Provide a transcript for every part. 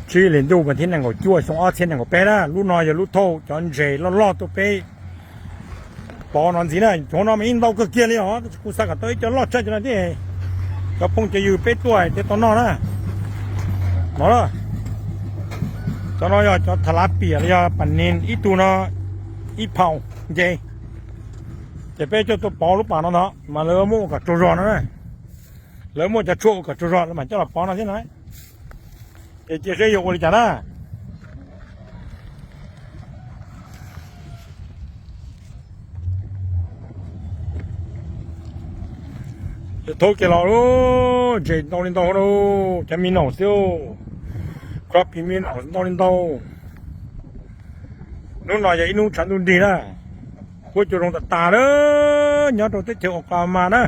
chỉ lên đâu mà thế này ngồi chua xong ở trên này ngồi bé đó lúc nào giờ lúc thâu chọn rể lo tôi bé bỏ nó gì này chỗ nó mình đâu cái kia đi hả cũng sao cả tới cho lo chơi cho nó đi cái phong chơiอยู่bé tuổi thế tao nó đó đó cho nó cho thà lát bìa cho bản nên ít tu nó ít phao vậyจะไปเจ้าตัวปอหรือเปล่าเนาะมาเลือมูกับตัวร้อนนะเลือมูจะชั่วกับตัวร้อนแล้วมันจะหลับปอนะใช่ไหมเจ๊เสียอยู่เลยจ้ะนะจะโทรเกี่ยวกับเจ๊ตอนนี้โตแล้วจะมีหน่อเสียวครับพี่มีหน่อตอนนี้โตนู่นหน่อยจะอินุ่งฉันดูดีนะกูจะลงตาเด้อย้อนตัวเจ้าออกมานะ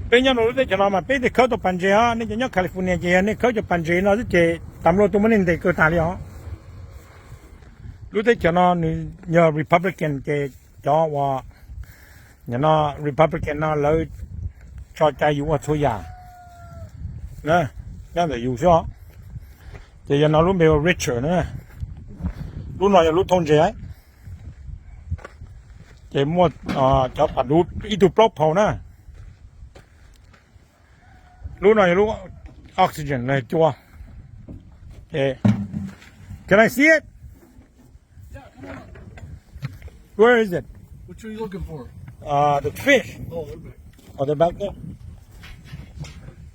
เป็นย้อนตัวเจ้ามาเป็นที่เขาตัวปัญเจียนี่จะย้อนแคลิฟอร์เนียเจียนี่เขาจะปัญเจียนะที่เจตำรวจตัวมันนี่เด็กเกิดตายแล้วรู้ได้เจ้านี่ย้อนริพับลิกันเจจ่อว่าย้อนริพับลิกันน่ะเลยชอบใจอยู่ว่าช่วยยานะย้อนแต่อยู่ช่อเจย้อนรู้ไม่ว่า richer นะรู้หน่อยรู้ทงเจียเจมวดจะปัดดูอีตัวปลอกเผานะรู้หน่อยรู้ออกซิเจนเลยจัวเจ Can I see it? Where is it? What are you looking for? The fish. Oh, they're back. Oh, they're back there.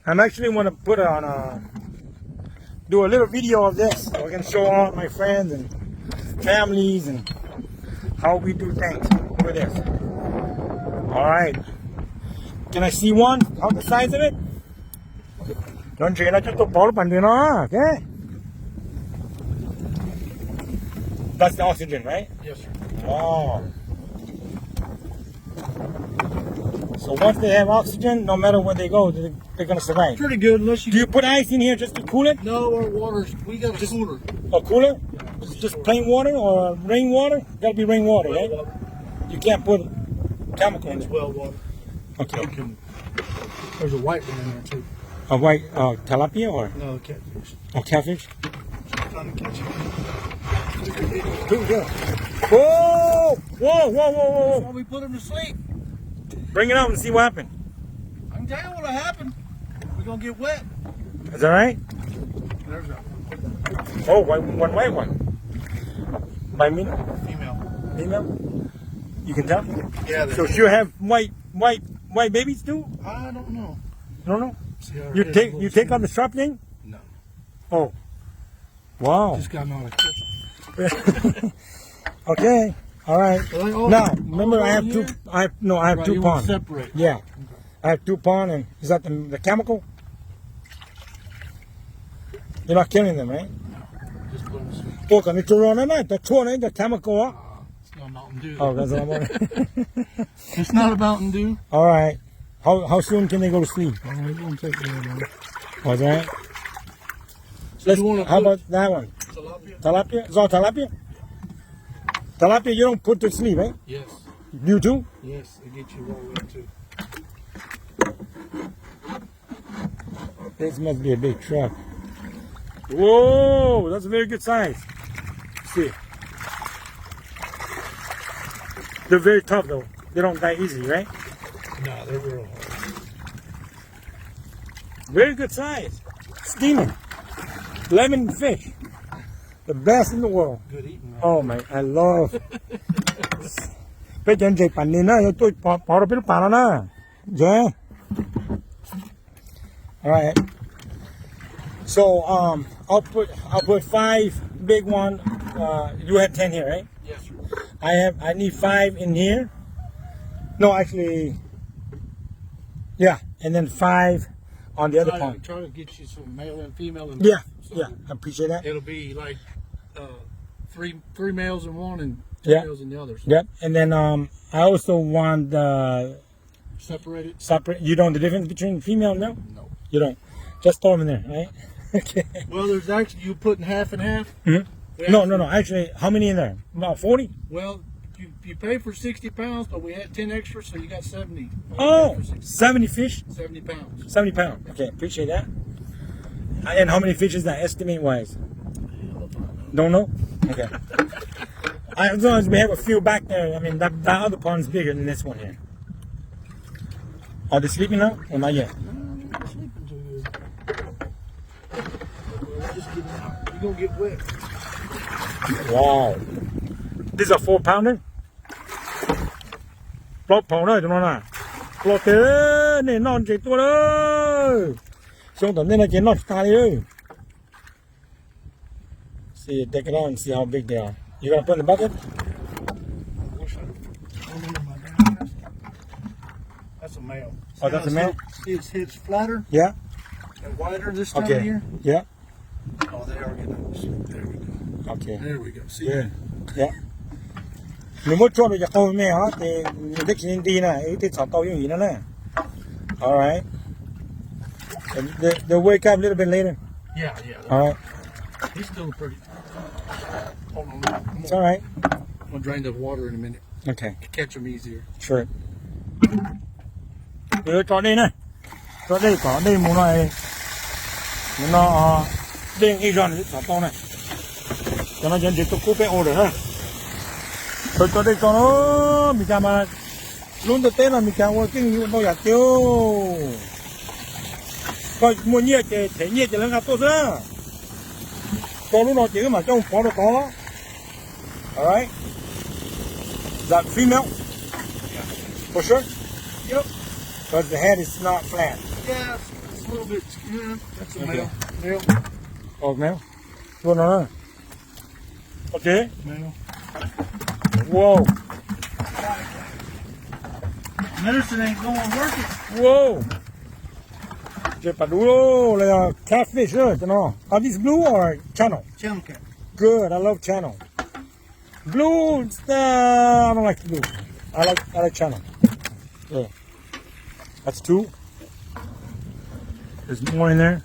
I'm actually want to put on do a little video of this so I can show all my friends and families and how we do things. With this. All right. Can I see one? How the size of it? Don't you know just to ball okay? That's the oxygen, right? Yes, sir. Wow. So once they have oxygen, no matter where they go, they're gonna survive. Pretty good, unless you. Do you put ice in here just to cool it? No, our water's. We got a cooler. A cooler? Just plain water or rainwater? Gotta be rainwater, right? Well water. You can't put chemical in It's it. well water. Okay. You can, there's a white one in there too. A white tilapia or No, catfish. catfish? Trying to catch it. Whoa! Whoa! Whoa! Whoa! Whoa! That's Whoa! why we put him to sleep. Bring it out and see what happened. I can tell you what'll happen. We're gonna get wet. Is that right? There's a Oh, one white one. By me? female. Female? You can tell? Yeah. So she'll have white babies too? I don't know. No, no. See how You it is, take a you little take out the strap thing? No. Oh. Wow. Just got out of kitchen. Okay. All right. Oh, Now, remember I have here? two. I have Right, two you want ponds. to separate. Yeah, I have two ponds, and is that the chemical? You're not killing them, right? Just put him to sleep. Oh, can you turn on that? The turn the chemical. It's not Mountain Dew. Oh, that's what I'm wondering. It's not a Mountain Dew. All right. How soon can they go to sleep? All right, it won't take very long. Was that? Let's, You wanna how put- about that one? Tilapia? Tilapia? Is all tilapia? Tilapia you don't put to sleep, right? Yes. You too? Yes, they get you rolled in too. This must be a big truck. Whoa, that's a very good size. See. They're very tough though. They don't die easy, right? No, they're real hard. Very good size. Steaming. Lemon fish. The best in the world. Good eating. Right? Oh my, I love. ไปจนใจปั่นนี่นะตัวพอเราเป็นป่าแล้วนะเจ๊ All right. So I'll put 5 big one. You have 10 here, right? Yes, sir. I need 5 in here. No, actually, yeah, and then 5 on the other pond. Try to get you some male and female. And Yeah, so yeah, I appreciate that. It'll be like three males in one and two Yeah. males in the other. So Yep, and then I also want separated. separate. You know the difference between female and male? No. You don't. Just throw them in there, right? Okay. Well, there's actually you putting half and half. Mhm. We No, actually- no, no. Actually, how many in there? About 40? Well, you pay for 60 pounds, but we had 10 extra, so you got 70. Oh, For 60, 70 fish? 70 pounds. 70 pounds. Okay, appreciate that. And how many fish is that estimate wise? Don't know? Okay. As long as we have a few back there, I mean, that other pond's bigger than this one here. Are they sleeping now? Or not yet? Not sleeping too good. Well, just get out. You're gonna get wet. Wow. This is a 4-pounder? ปลดเผาเลยตรงนั้นน่ะปลดเต้นี่นอนเจ็บตัวเลยช่วงตอนนี้นะเจ็บนอนตายเลย See, take it out and see how big they are. You gonna put in the bucket? That's a male. Oh, that's a male? See, its head's flatter Yeah. and wider this time of Okay. year. Yeah. Oh, they are getting sleep. There we go. Okay. There we go. See, Yeah. Yeah. 你冇做到只高咩啊？你得錢啲啦，呢啲茶豆用完啦。All right. They'll wake up a little bit later. yeah. All right. He's still pretty. Hold on. I'm It's all right. gonna drain the water in a minute. Okay. Catch them easier. Sure. 做啲呢？做啲講啲冇耐，冇耐啊！啲醫生茶豆呢？咁啊，人哋都高俾我哋啦。佢做啲講咯，咪就嘛，攞到啲啦，咪就我經驗多日屌。佢每日嘅前日就兩個多啫。做到落自己咪將火度講。All right. Is that female? For sure? Yep. Because the head is not flat. Yeah, it's a little bit. Yeah, that's a Okay. male. Oh, male? Good on. Okay. Male. Whoa. Medicine ain't going working. Whoa. Jepaduro, they are catfish, you know. Are these blue or channel? Channel cat. Good. I love channel. Blue, I don't like blue. I like channel. Yeah. That's 2. There's more in there.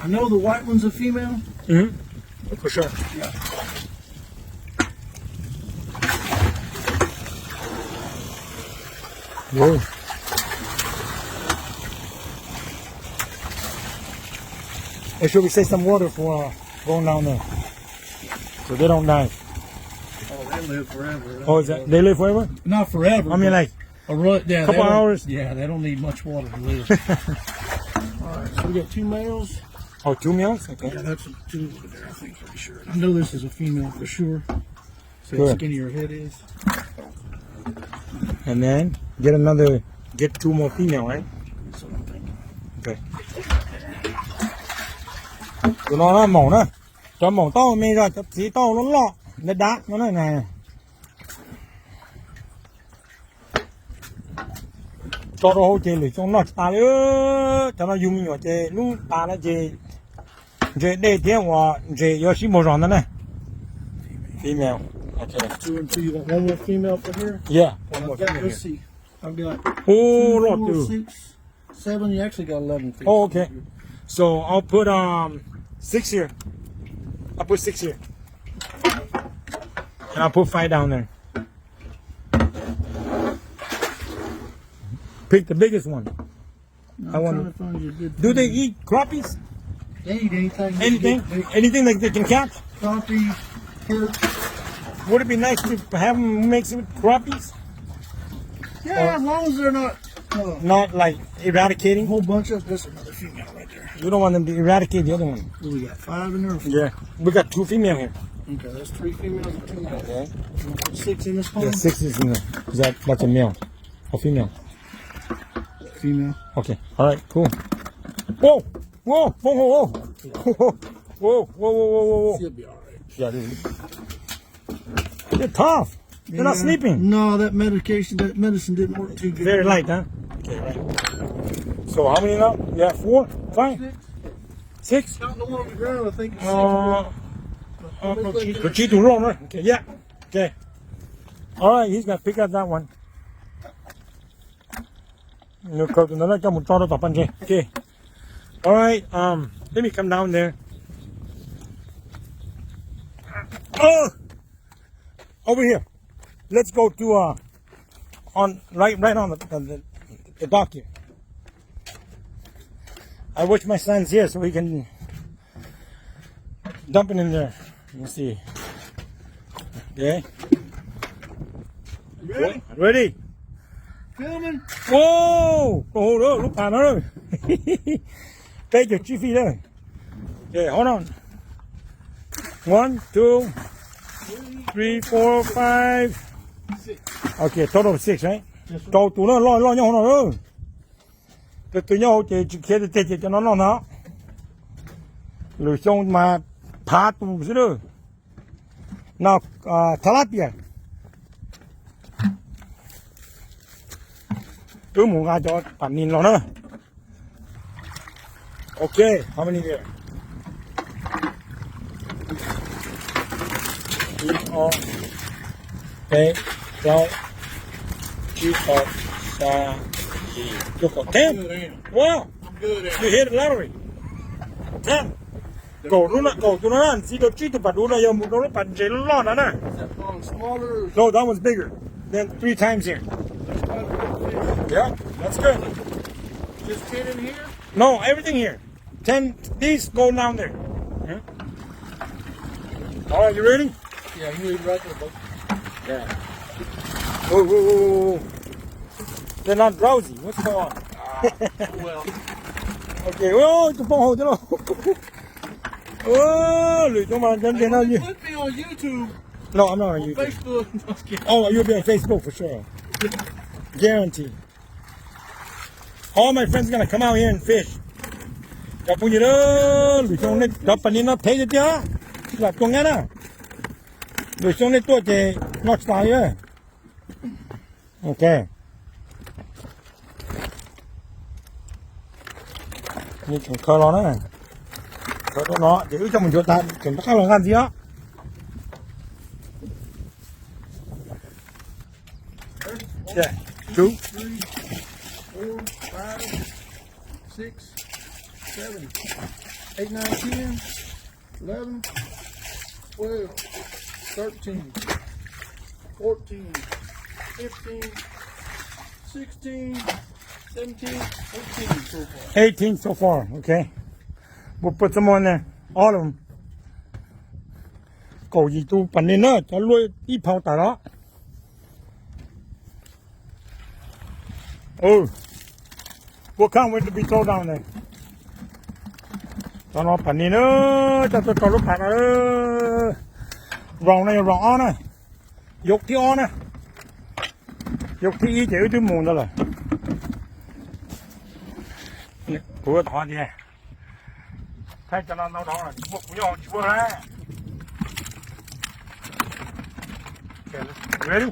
I know the white one's a female. Mm-hmm. For sure. Yeah. Whoa. Hey, should we save some water for going down there? So they don't die. Oh, they live forever. Oh, is that they live forever? Not forever. I mean, like yeah, couple they don't- hours? Yeah, they don't need much water to live. All right, so we got 2 males. oh, 2 meals? Okay. Yeah, that's a 2 over there. I think pretty sure. I know this is a female for sure. So Good. how skinny her head is. And then get 2 more female, right? That's what I'm thinking. Okay. Tụi nó mỏng đó. Cho mỏng to mê ra, cho tí to nó lọ. Nó đá, nó này này. Cho nó hỗ trợ lưỡi trong nó ta nữa. Cho nó dùng nhỏ chế, lúc ta nó chế. Chế để tiếng hòa, chế yếu sĩ màu rõn đó này. Female. Okay. 2 and 2. You want one more female for here? Yeah. One more I've got, female let's here. see. I've got Oh, 2, lot 4, too. 6, 7. You actually got 11 fish. Oh, okay. So I'll put 6 here. I'll put 6 here. And I'll put 5 down there. Pick the biggest one. I'm I wanna- trying to find you a good Do they female. eat crappies? They eat anything. Anything? Anything that they can catch? Coffee, perch. Would it be nice to have them mix it with crappies? Yeah, as long as they're not Not like a eradicating? whole bunch of. There's another female right there. You don't want them to eradicate the other one. What do we got? 5 in there? Yeah. We got 2 female here. Okay, that's 3 females and 2 males. Okay. You want to put 6 in this pond? Yeah, 6 is in there. That's a male. Or female. Female. Okay. All right. Cool. Whoa! Whoa! Whoa! Whoa! Whoa! Whoa! Whoa! Whoa! Whoa! Whoa! She'll be all right. Yeah, they're tough. They're not Yeah. sleeping. No, that medicine didn't work too good. Very light, huh? Okay, right. So how many now? You have 4, 5, 6. Counting the one on the ground, I think it's 6. Cochito wrong, right? Okay, yeah. Okay. All right, he's gonna pick up that one. Okay. All right. Let me come down there. Oh, over here. Let's go to on right on the dock here. I wish my son's here so he can dump it in there. Let's see. Okay. Ready? Ready? Filming. Whoa! Hold up, look at her. Take your chiefy there. Okay, hold on. 1, 2, 3, 4, 5. 6. Okay, total of 6, right? Cầu tụi nó lo nhau nào nữa. Tụi nhau thì kia thì cho nó. Rồi xong mà phá tụ chứ nữa. Now, tilapia. Cứ muốn ra cho bản nhìn nó nữa. Okay, how many there? 1, 2, 3, 4, 5, 6, 7, 10. Good am. Wow, I'm good at you it. hit the lottery. 10. Cổ tụi nó ăn xí đồ chi tụi bạn nó giờ một nó bạn chế lo nó nè. Is that pond smaller? No, that one's bigger than 3 times here. Yeah, that's good. Just 10 in here? No, everything here. 10, these go down there. Yeah. All right, you ready? Yeah, you need right there, bud. Yeah. Whoa. They're not drowsy. What's going on? Well, Okay, oh, tụi phong hồ cho nó. Oh, lười chúng mà chân thế nào hey, như. put me on YouTube, No, I'm not on on YouTube. Facebook. No, I'm just kidding. Oh, you'll be on Facebook for sure. Guarantee. All my friends are gonna come out here and fish. Gặp bao nhiêu đó, lười chúng này, gặp phần này nó thấy được chưa? Là con nghe nè. Lười chúng này tôi thì nó sai á. Okay. Như chúng khơi nó nè. Khơi nó, giữ cho mình chỗ ta, chúng ta làm gan gì đó. Yeah, 2. 3, 4, 5, 6, 7, 8, 9, 10, 11, 12, 13, 14, 15, 16, 17, 18 so far. 18 so far, okay. We'll put some on there, all of them. Cổ gì tu phần này nữa, cho nuôi ít phao tả đó. Oh, what can't wait to be thrown down there. Cho nó phần này nữa, cho lúc phạt nữa. Rong này, rong on này. Dục thì on này. Dục thì ý chữ chứ mùn đó là. Của thọ gì này. Thấy cho nó đâu đó là chúa của nhau chúa ra. Okay, ready?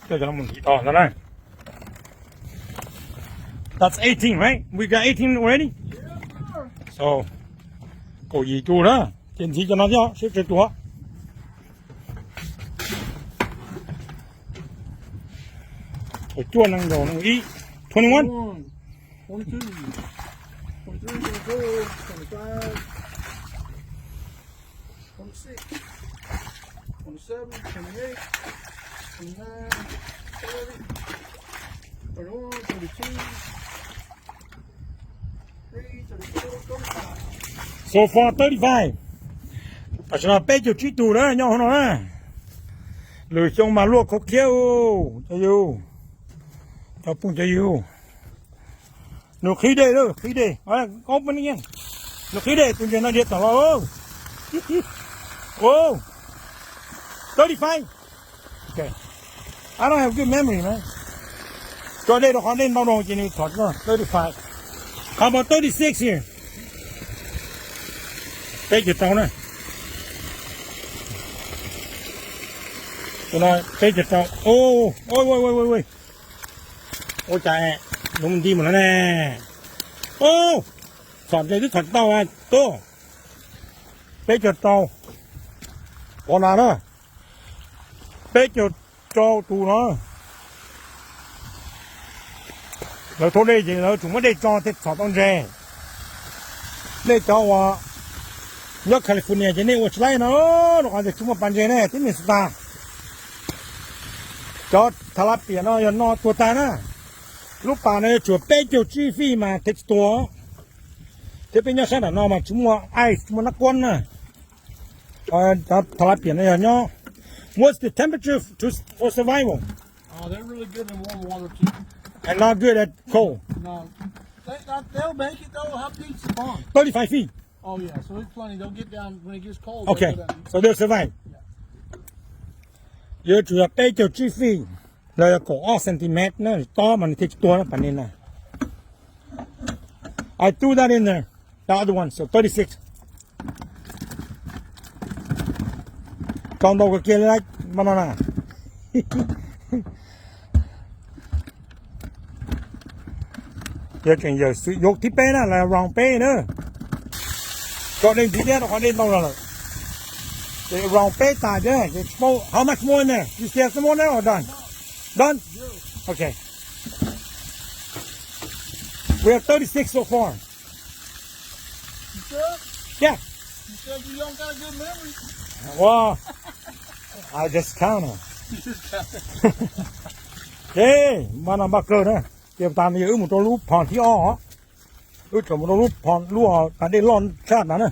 Cho nó một tí to ra đây. That's 18, right? We got 18 already? So, cổ gì chú đó. Tiền gì cho nó cho, xếp trên túa. Cổ chua năng đồ năng ý. 21? 22, 23, 24, 25, 26, 27, 28, 29, 30, 31, 32, 34, 35. So far 35. À cho nó bé cho trí tù đó nhau nó á. Lười xong mà luộc khóc khéo cho yêu. Cho phun cho yêu. Nó khí đây đó, khí đây. Open again. Nó khí đây, tôi nó đi tỏ lo. Whoa. 35. Okay. I don't have good memory, man. Cho đây nó còn lên bao đồ chỉ nên thoát nó. 35. How about 36 here? Bé chữ tao này. Tôi nói, bé chữ tao. Ôi. Ôi trời, đúng đi một nó nè. Ô, sọt đây rất thật tao à, tô. Bé chữ tao. Còn nào đó. Bé chữ cho tù nó. Rồi thôi đây, rồi chúng mới đây cho thế sọt con rè. Đây cho hòa. Nhớ California cho nên ở đây nó còn được chúng mà bàn rè này, thế mình ta. จอดทะลับเปลี่ยนอย่านอตัวตานะลูกป่าเนี่ยจวบเป๊ะเจียวจี้ฟี่มาเท็กตัวที่เป็นยาชนะนอมาชุมัวไอชุมัวนักกวนนะจอดทะลับเปลี่ยนอย่านอ What's the temperature for survival Oh, they're really good in warm water too. and not good at cold No, they'll make it though. How deep's the pond? 35 feet Oh yeah, so it's plenty. They'll get down when it gets cold. Okay, they'll go down. so they'll survive. You to a pay your chiefy. They go all centimeter, no, storm and take store up and in there. I threw that in there. The other one, so 36. Don't know what kill like banana. You can use your tip pen là round pen nữa. Có nên tí nữa, có nên đâu rồi. The round pen tài chứ. How much more in there? You still have some more there or done? Done? Okay. We have 36 so far. You sure? Yeah. You said you don't got a good memory. Well, I just count them. You just got it. Hey, mana bakar na. Tiap tahun ni umur tu lu pan ti ah. Lu cuma lu pan lu ah ada lon chat na.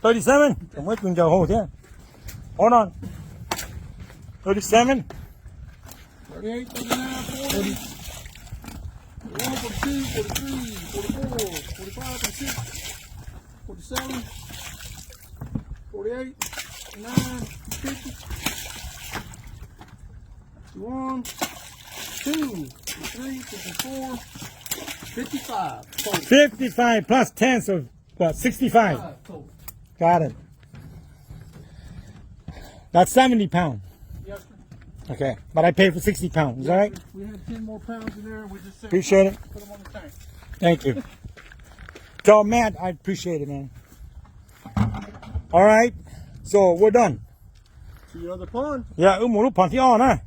37. Cuma tu jauh ho dia. Hold on. 37. 38, 39, 40. 41, 42, 43, 44, 45, 46, 47, 48, 49, 50, 51, 2, 53, 54, 55. Total. 55 plus 10, so what? 65. Total. Got it. That's 70 pounds. Yes, sir. Okay, but I paid for 60 pounds. Is that right? We had 10 more pounds in there. We just said Appreciate it. put them on the tank. Thank you. So, Matt, I appreciate it, man. All right, so we're done. See you on the pond. Yeah, umuru panti on, huh?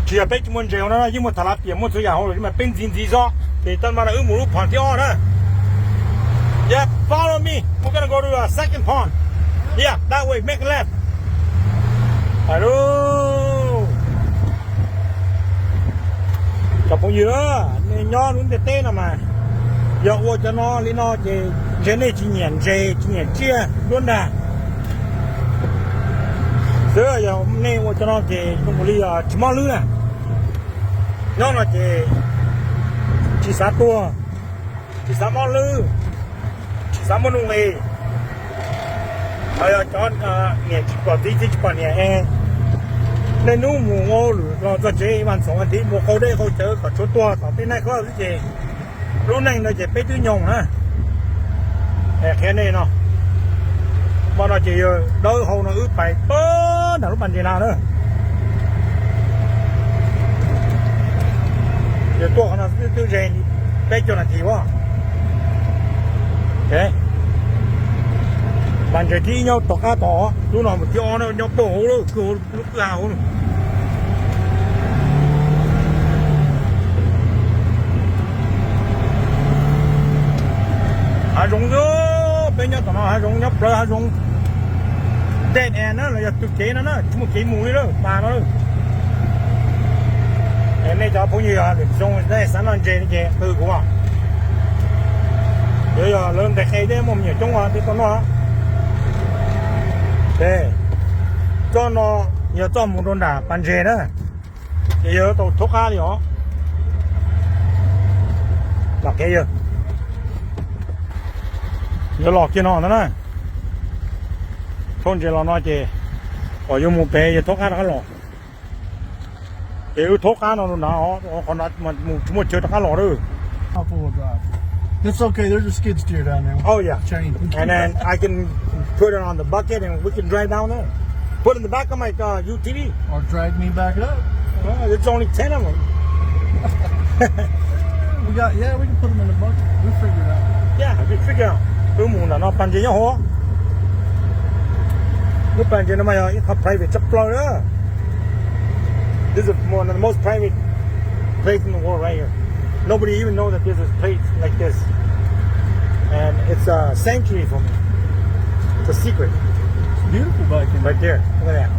Chỉ là bé chúng mình trèo nó, nhưng mà thà là tiền một số nhà họ nhưng mà bên gì do thì tân mà là umuru panti on, huh? Yeah, follow me. We're gonna go to a second pond. Yeah, that way. Make a left. Hello. Chào phong dừa, nho luôn để tên mà. Giờ ô cho nó lý nó chế này chỉ nhện chia luôn đã. Giờ giờ này ô cho nó chế không có lý chỉ mò lươn à. Nó là chỉ sát tua, chỉ sát mò lươn, chỉ sát mò nung mì. Giờ cho nhện chỉ có tí chỉ có nhện. Nên nếu mùa ngô rồi cho chế bạn sống anh tí mùa khô đây khô chớ có chỗ tua có bên này có cái gì lúc này nó chỉ bé tư nhung ha cái này nó mà nó chỉ đôi hồ nó ướp phải bớt là lúc bạn gì nào nữa giờ tua nó tư rèn bé cho là gì quá ok bạn chỉ thi nhau tọt cá tỏ lúc nào một cho nó nhau bổ luôn lúc nào luôn hải rụng đó bên nhau tao nói hải rụng nhóc rồi hải rụng dead end đó là tự chế nó chúng một chế mùi đó bà nó em này cho bao nhiêu à để dùng đây sẵn làm chế chế từ của à bây giờ lớn để khai đấy mồm nhiều trong à thì con nó đây cho nó nhớ cho một đồn đá bàn chế đó thì giờ tàu thuốc cá đi hả là cái gì giờ lọt kia nó nè thôn chế nó nói chế ở dùng một bè giờ thuốc cá nó lọt nếu thuốc cá nó nó còn nó một chơi thuốc cá lọt rồi Four-wheel drive. It's okay. There's a skid steer down there. oh yeah Chain. and then I can put it on the bucket and we can drive down there put it in the back of my UTV Or drag me back up. well, there's only 10 of them We can put them in the bucket. We'll figure it out. yeah we figure out cứ muốn là nó bàn chế nhau hả lúc bàn chế nó mày có private supply đó this is one of the most private place in the world right here nobody even knows that there's a place like this and it's a sanctuary for me it's a secret beautiful back in there. Right there. Look at that.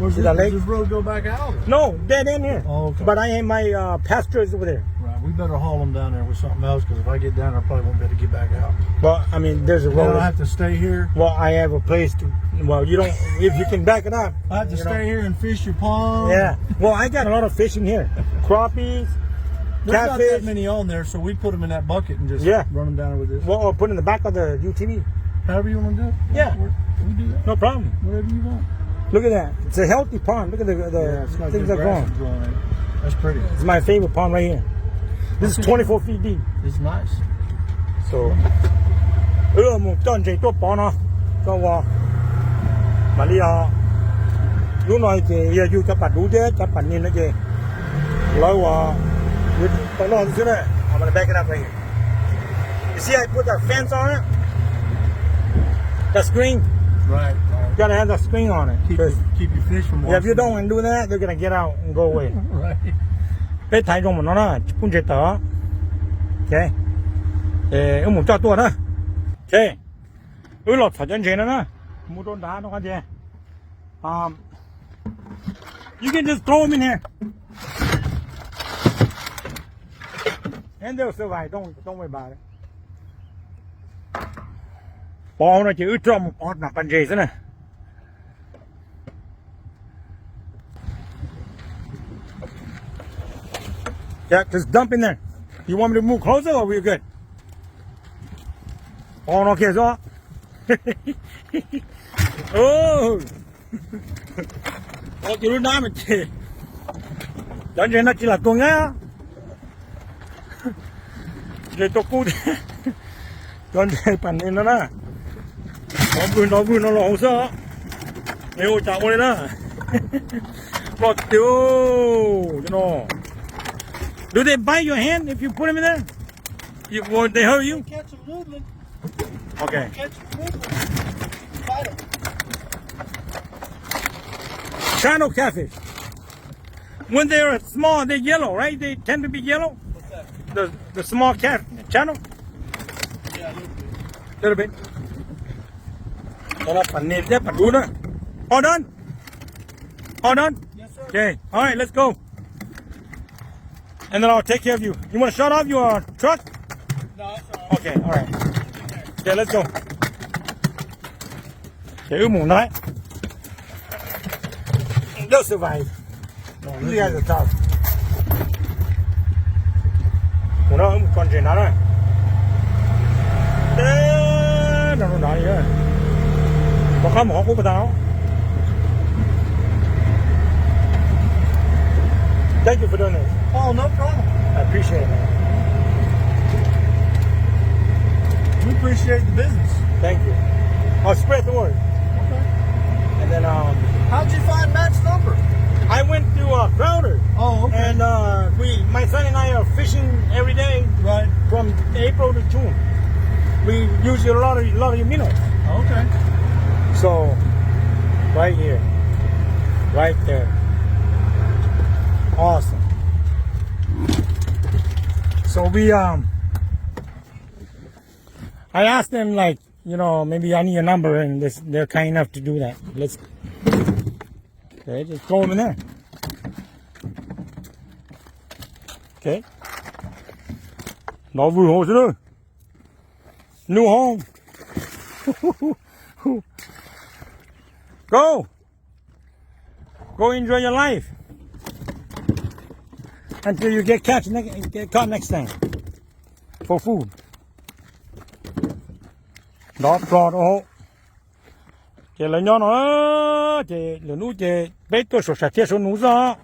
Where's See that lake? does this road go back out? No, dead end here. Oh, okay. But I ain't my pastures over there. Right, we better haul them down there with something else because if I get down there, I probably won't be able to get back out. Well, I mean, there's a Then road. I have to stay here. Well, I have a place to. Well, you don't. If you can back it up. I have to you know. stay here and fish your pond. Yeah. Well, I got a lot of fish in here. Crappies, There's not that catfish. many on there, so we put them in that bucket and just Yeah. run them down with this. Well, or put in the back of the UTV. However you want to do it. Yeah. We do that. No problem. Whatever you want. Look at that. It's a healthy pond. Look at the It's got things good that are grass growing. growing in it. That's pretty. It's my favorite pond right here. This is 24 feet deep. It's nice. So, một chân chạy tốt bỏ nó, cho vào. Mà đi lúc này thì giờ yêu cho bạn đủ thế, cho bạn nhìn nó gì. Lâu tôi lo this này. I'm gonna back it up right here. You see, I put that fence on it. The screen. Right. You gotta have the screen on it. Keep 'Cause, your fish from yeah, if you washing. don't do that, they're gonna get out and go away. Right. Bé thái trong nó là cũng chế tớ. Ok. Một cho tua đó. Ok. Lọt phải chân chế nó đó. Mua đôn đá nó có gì. You can just throw them in here. And they'll survive. Don't worry about it. Bỏ nó chỉ trong một con nạp bàn dê thế này. Yeah, just dump in there. You want me to move closer or we're good? Oh, no, okay, so. Oh. Oh, you don't know it. Don't you know it's like going out? They took good. Don't say pan in na. Nó vui nó lỗ sao? Nếu chào đây đó. But you know. Do they bite your hand if you put them in there? Would they hurt you? Catch them woodland. Okay. Catch them woodland. Fight them. Channel catfish. When they're small, they're yellow, right? They tend to be yellow. What's that? The small cat channel, Yeah, a little bit. little bit. All done. All done. Yes, sir. Okay. All right. Let's go. And then I'll take care of you. You want to shut off your truck? No, it's all right. Okay. All right. Okay. Let's go. Okay. Nói. They'll survive. No, You guys are tough. Nó một con chuyện đó rồi. Nó nói gì đó. Có không họ cũng tao. Thank you for doing this. Oh, no problem. I appreciate it, man. We appreciate the business. Thank you. I'll spread the word. Okay. And then How'd you find Matt's number? I went to Crowder. Oh, okay. And my son and I are fishing every day Right. from April to June. We use a lot of your minnows. Okay. So, right here, right there. Awesome. So I asked them like, maybe I need your number, and they're kind enough to do that. Okay, just throw them in there. Okay. Nó vui hồ chứ đâu. New home. Go enjoy your life until you get caught next time for food. Đó, đó. Chị lấy nhau nó, chị lấy nụ chị bé tôi sổ sạch số nụ ra.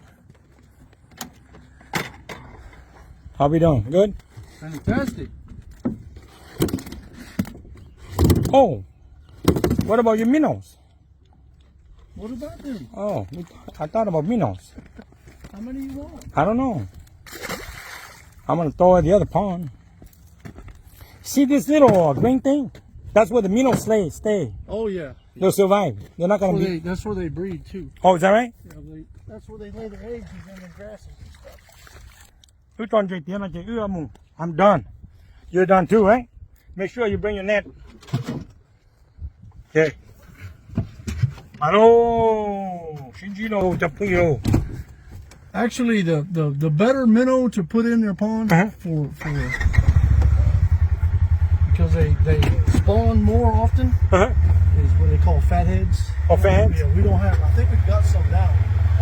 How we doing? Good? Fantastic. Oh, what about your minnows? What about them? Oh, I thought about minnows. How many you want? I don't know. I'm gonna throw at the other pond. See this little green thing? That's where the minnows stay. Oh, yeah. They'll survive. They're not gonna be. That's where they breed, too. Oh, is that right? Yeah, that's where they lay their eggs is in the grasses and stuff. I'm done. You're done too, right? Make sure you bring your net. Okay. Hello, Shinjiro, Japiro. Actually, the better minnow to put in their pond Uh-huh. for because they spawn more often Uh-huh. is what they call fatheads. Oh, fatheads? Yeah, we don't have. I think we've got some now.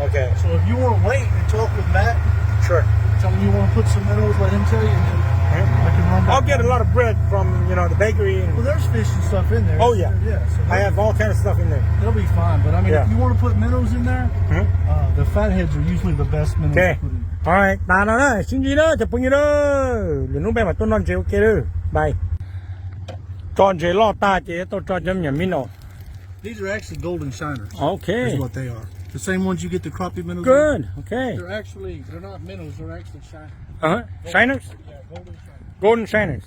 Okay, So if you want to wait and talk with Matt, sure. tell him you want to put some minnows, let him tell you. And then I can run back. I'll get a lot of bread from, the bakery. Well, And there's fish and stuff in there. Oh, yeah. Yeah. So I have all kind of stuff in there. they'll be fine. But I mean, Yeah. if you want to put minnows in there, the fatheads are usually the best minnows Okay. to put in. Alright, ta đó, Shinjiro, Japiro. Đừng nói bé mà tôi non chịu kia đó. Bye. Tròn chế lo ta chế, tôi cho chấm nhầm mít nổ. These are actually golden shiners. Okay. Is what they are. The same ones you get the crappie minnows. Good, okay. They're not minnows. They're actually shiners. Uh-huh. Shiners? Yeah, golden shiners. Golden Shiners.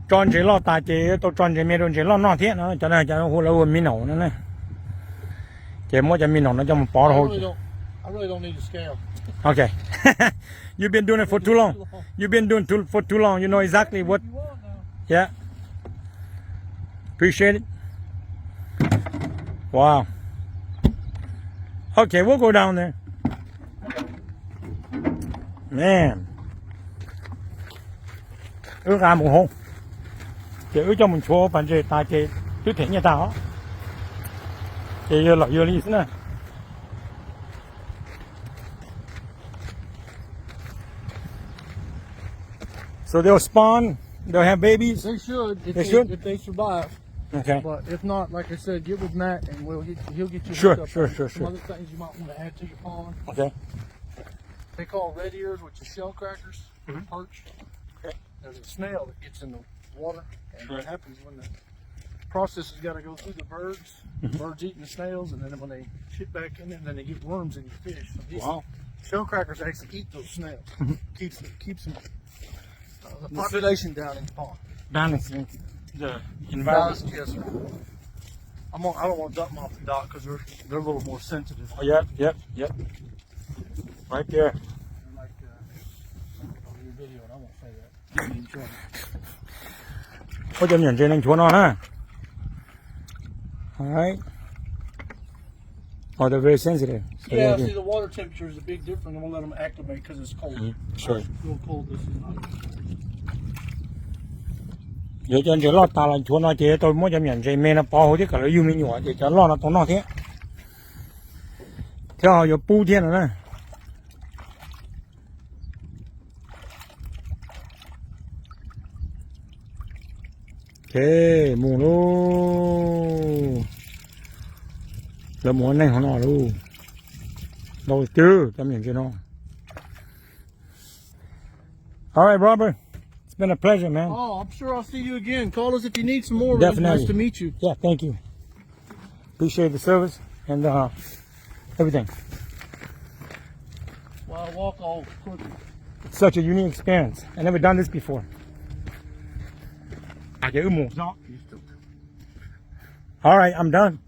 Tròn chế lo ta chế, tôi tròn chế mê đồn chế lo non thiết nó, cho nên hồ lâu mít nổ nữa nè. Chế mỗi cho mít nổ nó cho một bó hồ. I really don't need a scale. Okay. You've been doing it for too long. You've been doing it for too long. You know exactly what. You want now? Yeah. Appreciate it. Wow. Okay, we'll go down there. Man. Ước à một hôm. Chỉ ước cho mình số bản chế ta chế thứ thể nhà tao. Chế lợi yêu lý nữa. So they'll spawn, they'll have babies. They should. If They should? If they survive. Okay. But if not, like I said, get with Matt and he'll get you. Sure, hooked up sure, on sure, some sure. other things you might want to add to your pond. Okay. They call red ears, which is shell crackers, Mhm. perch. Okay. There's a snail that gets in the water, and Sure. what happens when the process has got to go through the birds. Mm-hmm. Birds eating the snails, and then when they shit back in there, then they get worms in your fish. So these Wow. shell crackers actually eat those snails. Mm-hmm. keeps them the population down in the pond. Balancing the environment. Yes, sir. I don't want to dump them off the dock because they're a little more sensitive. Oh, yep, yep, yep. Right there. They're like on your video, and I won't say that. Get me in trouble. Có cho nhận trên anh chúa nó ha. Alright. Oh, they're very sensitive. So Yeah, they're- see, the water temperature is a big difference. I'm gonna let them acclimate because it's cold. Sure. Real cold. This is not. Vậy cho anh chỉ lo ta là chúa nó chế tôi muốn cho nhận trên mê nó bao hồi chứ cả nó yêu mình nhỏ vậy cho lo nó tốn nó thế. Theo họ có pu thiên rồi nè. Okay, mù luôn. Là muốn này họ nọ luôn. Đâu chứ, cho nhận trên nó. All right, Robert. It's been a pleasure, man. Oh, I'm sure I'll see you again. Call us if you need some more. man. Definitely. Nice to meet you. Yeah, thank you. Appreciate the service and everything. While I walk all crooked. It's such a unique experience. I never done this before. All right, I'm done.